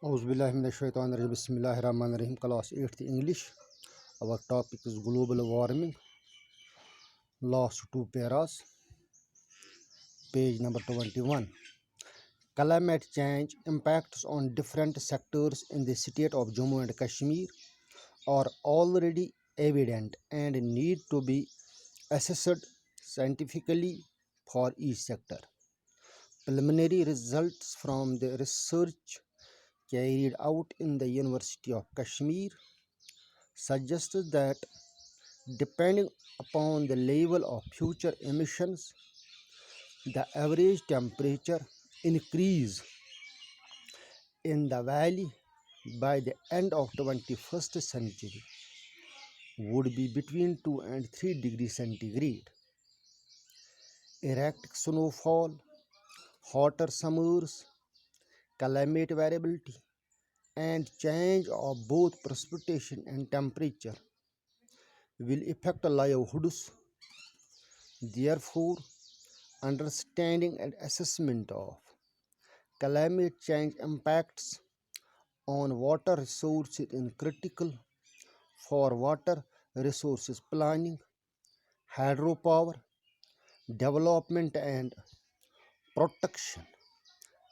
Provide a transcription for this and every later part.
Auzubillahiminash-shaytanir-rajim. Bismillahir-rahmanir-rahim. Class 8th English. Our topic is global warming. Last two paras. Page number 21. Climate change impacts on different sectors in the state of Jammu and Kashmir are already evident and need to be assessed scientifically for each sector. Preliminary results from the research carried out in the University of Kashmir suggests that depending upon the level of future emissions, the average temperature increase in the valley by the end of 21st century would be between 2 and 3 degrees centigrade. Erratic snowfall, hotter summers, climate variability, and change of both precipitation and temperature will affect livelihoods. Therefore, understanding and assessment of climate change impacts on water resources is critical for water resources planning, hydropower development, and protection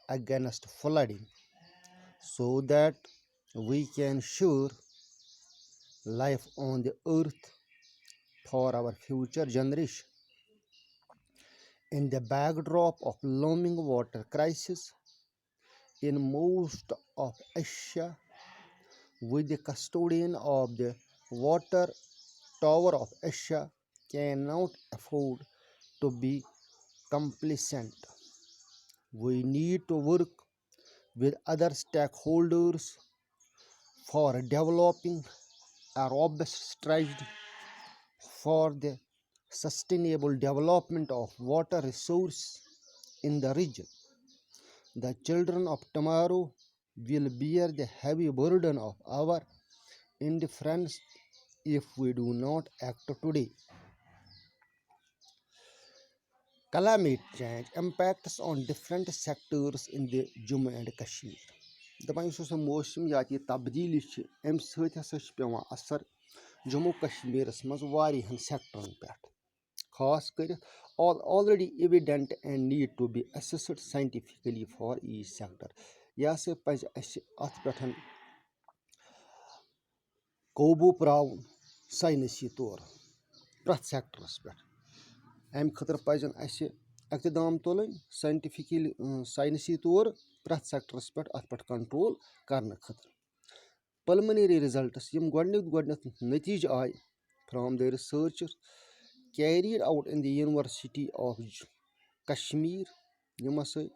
against flooding so that we can ensure life on the earth for our future generation. In the backdrop of looming water crisis in most of Asia, with the custodian of the water tower of Asia cannot afford to be complacent. We need to work with other stakeholders for developing a robust strategy for the sustainable development of water resources in the region. The children of tomorrow will bear the heavy burden of our indifference if we do not act today. Climate change impacts on different sectors in the Jammu and Kashmir. दपान यस मौसमियाती तब्दीली अमि सत पे असर जम्मू कश्मीरस मज वारियाहन सेक्टरन पे खास कर already evident and need to be assessed scientifically for each sector. यह हसा पज अत पे काबू प्रावन साइंसी तौर प्रथ सेक्टरस पे अमि खतर पजन इकतदाम तुलन साइंसी तौर प्रथ सेक्टरस पे अत पे कंट्रोल करने खतर. Preliminary results Yama गोडनिक नतीज I from the research carried out in the University of Kashmir. यम हसा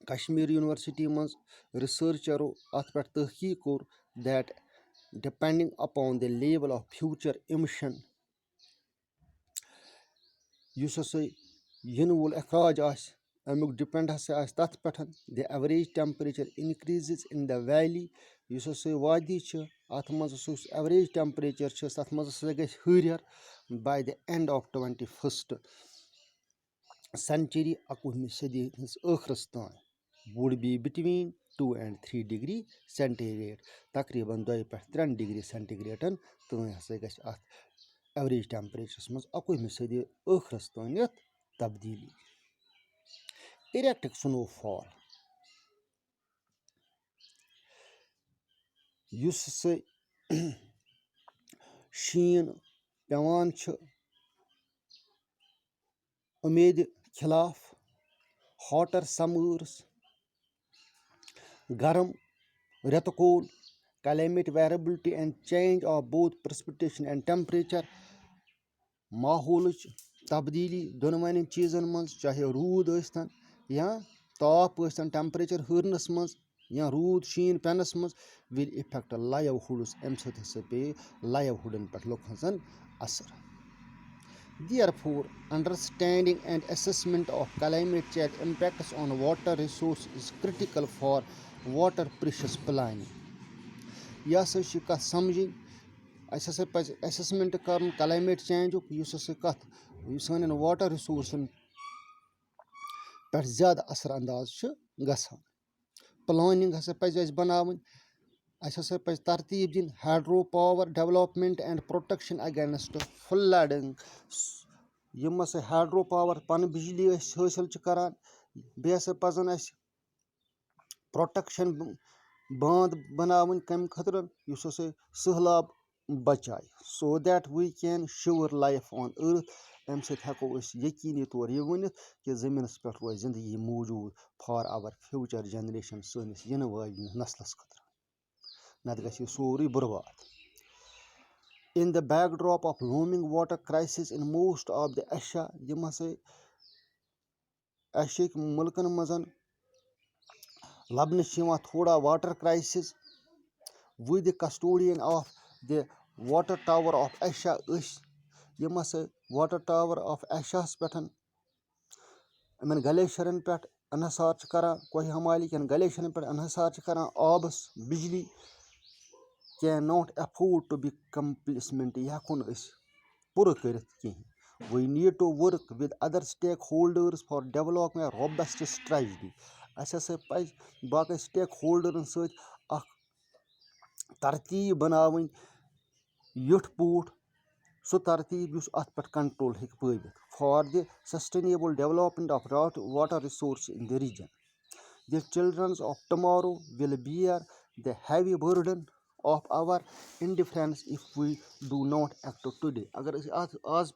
Kashmir University मज researchero अत पे तहकीक core that depending upon the level of future emission use हसा इन वोल अखराज अमुक डिपेंड हसा तथ पे the average temperature increases in the valley. Use हसा वादी अत मज average temperature तथ मज हसा गि हर by the end of 21st century 21वीं सदी हज आखरस तान would be between 2 and 3 degree centigrade. तकरीबन 2 पे 3 degree centigrade तान हसा गि अत average temperature मज 21वीं सदी आखरस तान तब्दीली. Erratic snowfall युस शीन पेवान उम्मीद खिलाफ, hotter summers, गर्म रेतकोल, climate variability and change of both precipitation and temperature, माहौल तब्दीली दोनवानी चीजन मज चाहे रूद स्तन या ताप स्तन टेम्परेचर हरनस मज या रूद शीन पेनस मज will affect livelihoods अमि सत हसा पे livelihoods पे लुक हजन असर. Therefore, understanding and assessment of climate change impacts on water resources is critical for water precious planning. यह हसा कथ समझ अस हसा पे assessment कर climate change युस हसा कथ सान water resources पे ज्यादा असर अंदाज गसान. प्लानिंग हसा पज़ अस बनावुन अस हसा पज़ तरतीब दिन hydro power development and protection against flooding यम हसा हाइड्रो पावर पन बिजली हासिल करान बे हसा पजन अस प्रोटेक्शन बांध बनावुन कम खतर युस हसा सहलाब बचाए so that we can sure life on earth अम सत हेको अस यकीनी तौर यह वनित कि ज़मीनस पे रोज जिंदगी मौजूद फॉर आवर फ्यूचर जनरेशन सनिस इन वालिन नस्लस खतर नत गछ सोरी बर्बाद in the backdrop of looming water crisis in most of the Asia यम हसा एशियक मुल्कन मजन लबन थोड़ा water crisis we the custodian of the water tower of Asia यम हसा वाटर टावर ऑफ एशिया पे इन ग्लेशियरन पे अनहसार करान कोह हिमालय कन ग्लेशियरन पे अनहसार करान आबस बिजली cannot afford to be complacent यह हेकुन पूरा कर we need to work with other stakeholders for development robust strategy अस पज बाकी स्टेक होल्डरन सत तरतीब बनावन युठ पूठ सो तरतीब युस अत पे कंट्रोल हेक पावित for the sustainable development of water resource in the region the children of tomorrow will bear the heavy burden of our indifference if we do not act today अगर आज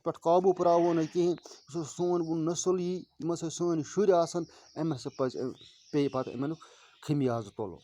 पे काबू पावो ना कहें सोन वो नस्ल यी सन शुर पे पे इन खमियाज तुलो।